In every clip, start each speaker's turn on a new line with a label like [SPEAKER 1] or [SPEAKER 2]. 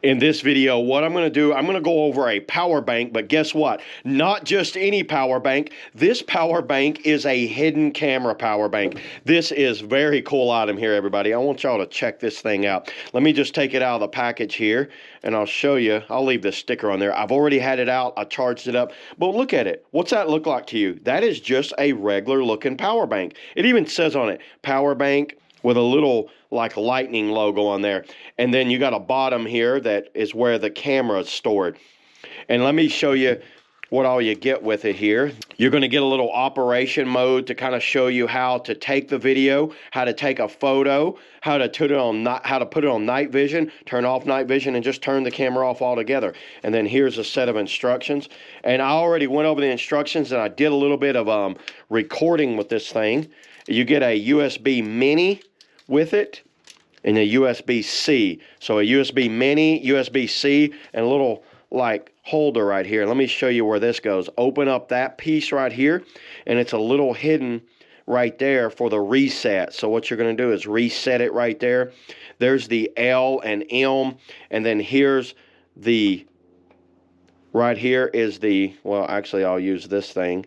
[SPEAKER 1] In this video, what I'm going to do, I'm going to go over a power bank, but guess what? Not just any power bank. This power bank is a hidden camera power bank. This is very cool item here, everybody. I want y'all to check this thing out. Let me just take it out of the package here, and I'll show you. I'll leave the sticker on there. I've already had it out. I charged it up. But look at it. What's that look like to you? That is just a regular looking power bank. It even says on it, power bank, with a little like lightning logo on there. And then you got a bottom here that is where the camera is stored. And let me show you what all you get with it here. You're going to get a little operation mode to kind of show you how to take the video, how to take a photo, how to put it on night vision, turn off night vision, and just turn the camera off altogether. And then here's a set of instructions. And I already went over the instructions, and I did a little bit of recording with this thing. You get a USB mini with it and a USB-C. So a USB mini, USB-C, and a little like holder right here. Let me show you where this goes. Open up that piece right here, and it's a little hidden right there for the reset. So what you're going to do is reset it right there. There's the L and M, and then here's the, right here is the, well, actually I'll use this thing.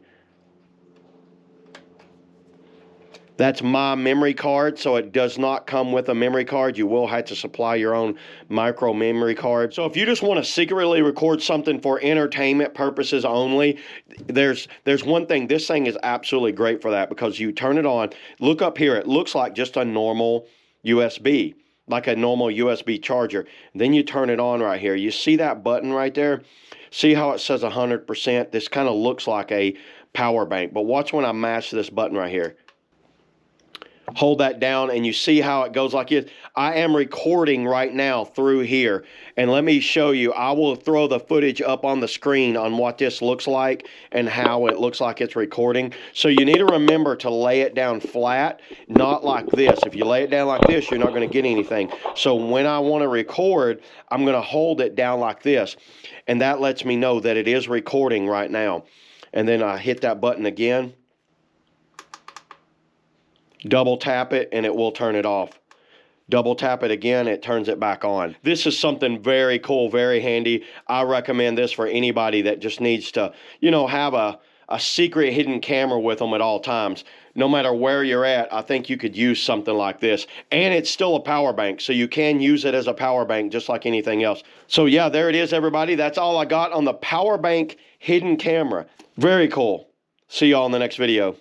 [SPEAKER 1] That's my memory card, so it does not come with a memory card. You will have to supply your own micro memory card. So if you just want to secretly record something for entertainment purposes only, there's one thing. This thing is absolutely great for that because you turn it on. Look up here. It looks like just a normal USB, like a normal USB charger. Then you turn it on right here. You see that button right there? See how it says 100%? This kind of looks like a power bank. But watch when I mash this button right here. Hold that down and you see how it goes like this. I am recording right now through here, and let me show you. I will throw the footage up on the screen on what this looks like and how it looks like it's recording. So you need to remember to lay it down flat, not like this. If you lay it down like this, you're not going to get anything. So when I want to record, I'm going to hold it down like this, and that lets me know that it is recording right now. And then I hit that button again. Double tap it and it will turn it off. Double tap it again, it turns it back on. This is something very cool, very handy. I recommend this for anybody that just needs to, have a secret hidden camera with them at all times. No matter where you're at, I think you could use something like this. And it's still a power bank, so you can use it as a power bank just like anything else. So yeah, there it is, everybody. That's all I got on the power bank hidden camera. Very cool. See y'all in the next video.